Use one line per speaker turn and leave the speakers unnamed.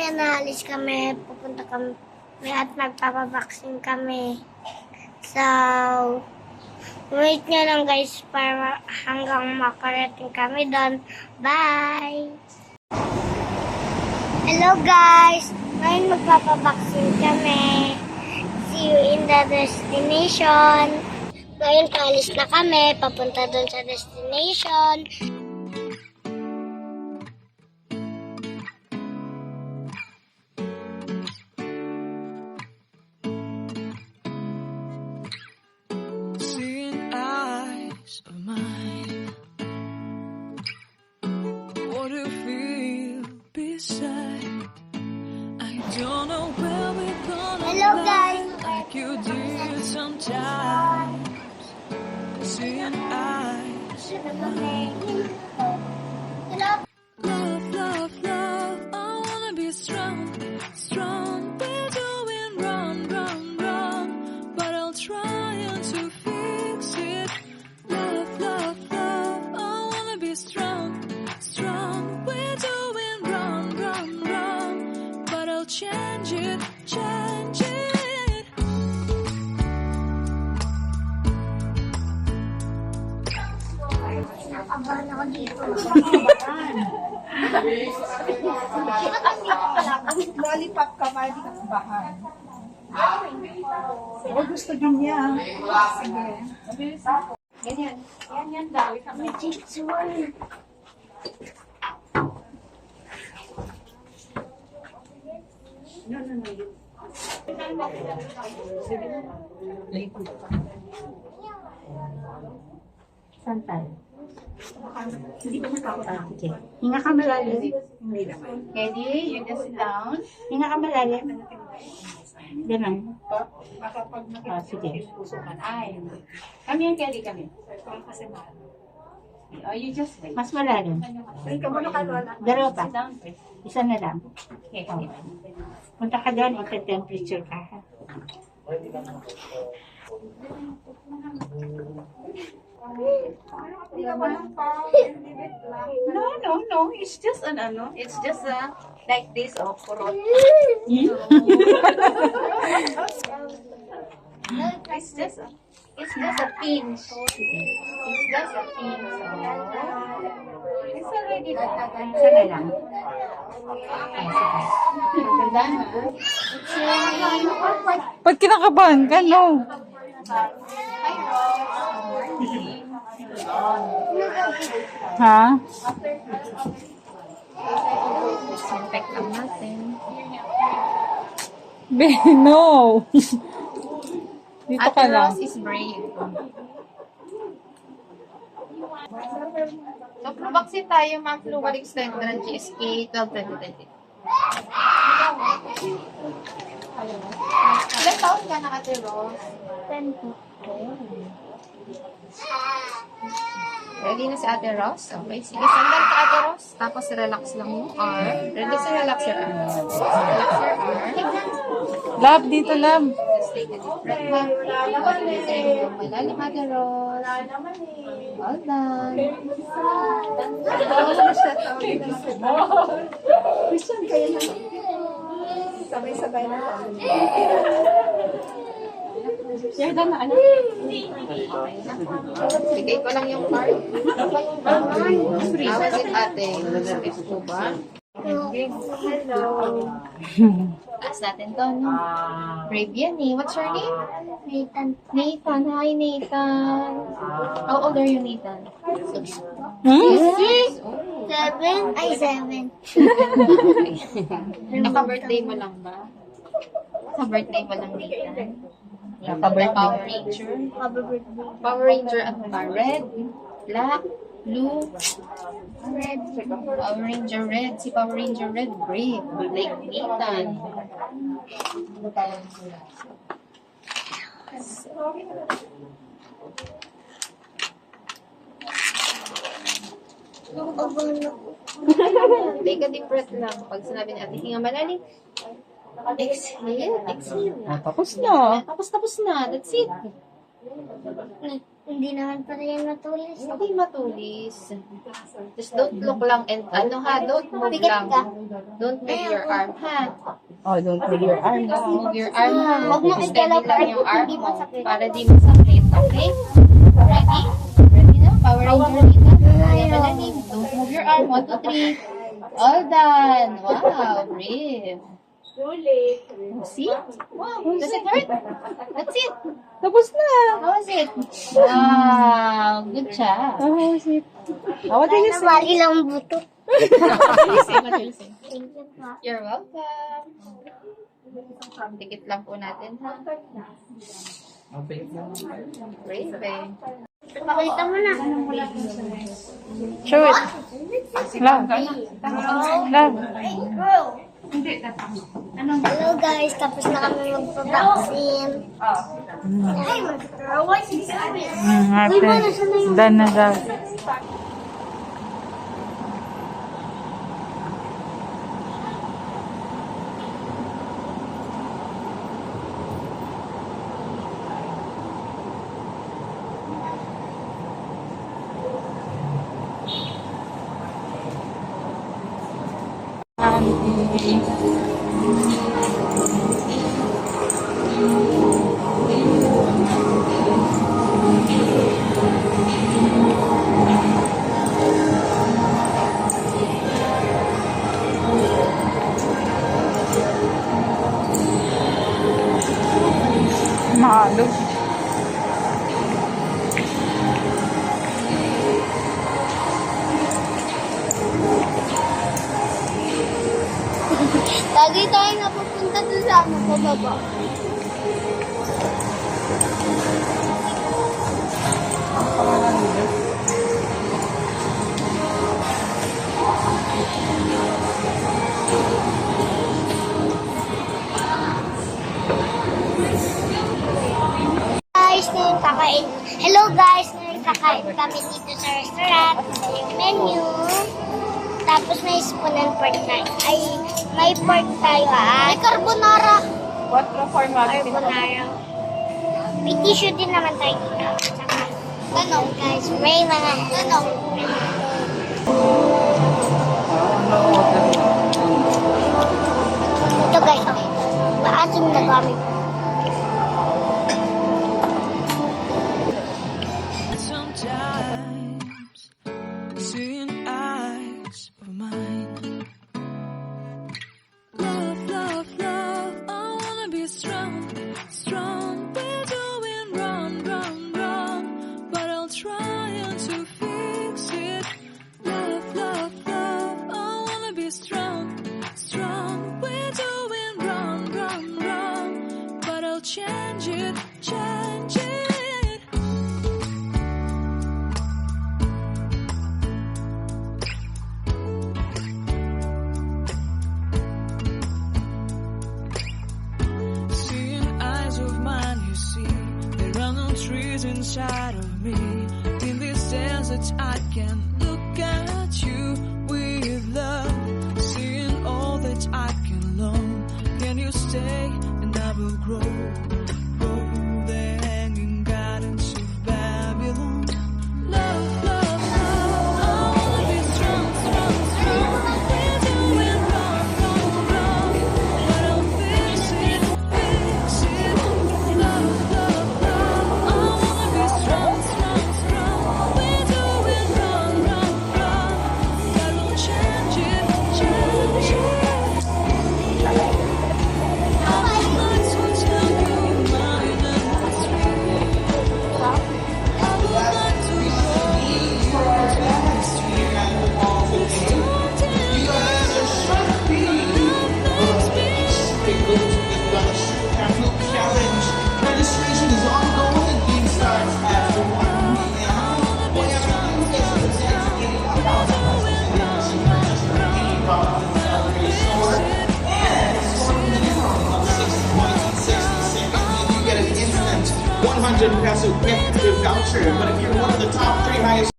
mamaya naalis kami, pupunta kami at magpapabaksin kami. So, wait nyo lang guys para hanggang makarating kami doon. Bye! Hello guys! Ngayon magpapabaksin kami. See you in the destination. Ngayon paalis na kami, papunta doon sa destination.
Seeing eyes of mine, what do you feel beside? I don't know where we're gonna
Hello,
lie,
guys.
like you did sometimes. Seeing eyes of mine.
Hello.
Love, love, love, I wanna be strong, strong. We're doing wrong, wrong, wrong, but I'll try to fix it. Love, love, love, I wanna be strong, strong. We're doing wrong, wrong, wrong, but I'll change it, change it.
Nakabahan ako dito.
Lollipop ka, mahal di kakabahan. O, gusto din niya. Sige. Ganyan. Yan daw.
May chichon.
Saan tayo? Hindi ko matakot. Sige. Hinga ka malalim. Ready? You just sit down. Hinga ka malalim. Ganun. Sige.
Ay, kami yung Kelly kami. Oh, you just wait.
Mas malalim.
Ikaw muna ka, Lola.
Dalawa pa.
Sit down first.
Isa na lang.
Okay,
Oh.
okay.
Punta ka doon, ika-temperature ka. Ha?
No. It's just an ano. It's just like this of kurot. It's just a pinch. It's just a pinch. It's already done.
Isa na lang.
Ganda na.
Ba't kinakabahan ka, no? Ha?
Disinfect lang natin.
No. Dito ka
Ate
lang.
Rose is brave. So, pro-vaccine tayo, ma'am. Fluid extended GSK 12-2020. Ilan taon ka na, Ate Rose?
10 po.
Ready na si Ate Rose? Okay, sige. Sandal ka, Ate Rose. Tapos, relax lang yung arm. Ready sa relax your arm. Relax your arm.
Lab, dito, lab.
Just take a deep breath, ma'am. Pag-isip yung malalim, Ate Rose. Well done.
Christian kayo na. Sabay-sabay na tayo.
Yan na, ano? Bigay ko lang yung card. Tawag din ate. Sakit po ba?
Hello.
Ask natin to, no? Brave yan eh. What's your name?
Nathan.
Nathan. Hi, Nathan. How old are you, Nathan? 6.
Six? 7? Ay, 7.
Naka-birthday mo lang ba? Naka-birthday mo lang, Nathan? Power Ranger. Power Ranger, ano ba? Red, black, blue,
Red.
Power Ranger Red. Si Power Ranger Red, brave. Like Nathan. Take a deep breath lang. Pag sinabi ni ate, hinga malalim. Exhale, exhale.
Tapos na.
Tapos na. That's it.
Hindi naman pala yan matulis.
Hindi matulis. Just don't look lang and don't move
Bigat
lang.
ka.
Don't move your arm, ha?
Oh, don't move your arm.
Don't move your arm, ha?
Huwag mo
Steady
igalaw
lang yung arm
hindi
mo
masakit.
para di masakit, okay? Ready? Ready na? Power Ranger dito. Kaya ka lang, don't move your arm. 1, 2, 3. All done. Wow, brave. See? Wow, does it hurt? That's it.
Tapos na.
How was it? Wow, good job.
Oh, shit. Oh, what did you say?
Naman ilang buto. Thank you po.
You're welcome. Tikit lang po natin, ha? Brave, eh.
Pakita mo na.
Show it. Love. Love.
Hello guys, tapos na kami magpa-vaccine. Ay, mag-traway si Sabi.
Ate. Done na daw. Mahalo.
Lagi tayo napupunta dun sa ano, pababa. Guys, ngayon kakain. Hello guys, ngayon kakain kami dito sa restaurant. Ito yung menu. Tapos may spoon and pork tayo. Ay, may pork tayo May carbonara. Carbonara. May tissue din naman tayo dito. Saka, tanong guys, may mga tanong. Ito guys, okay. Maasim na gamit.
Sometimes seeing eyes of mine. Love, love, love. I wanna be strong, strong. We're doing wrong, wrong, wrong. But I'll try to fix it. Love, love, love. I wanna be strong, strong. We're doing wrong, wrong, wrong. But I'll change it, change it. Seeing eyes of mine, you see, there are no trees inside of me. In this desert, I can look at you with love. Seeing all that I can learn. Can you stay and I will grow? Grow the hanging gardens of Babylon. Love, love, love. I wanna be strong, strong, strong. We're doing wrong, wrong, wrong. But I'll fix it, fix it. Love, love, love. I wanna be strong, strong, strong. We're doing wrong, wrong, wrong. But we'll change it, change it. I would like to tell you mine and what's real. I would like to show you what's
Registration is ongoing. Game starts after 1 p.m. Boy, and scoring minimum of 6 points in 60 seconds. You get an instant 100 peso gift voucher. But if you're one of the top 3 highest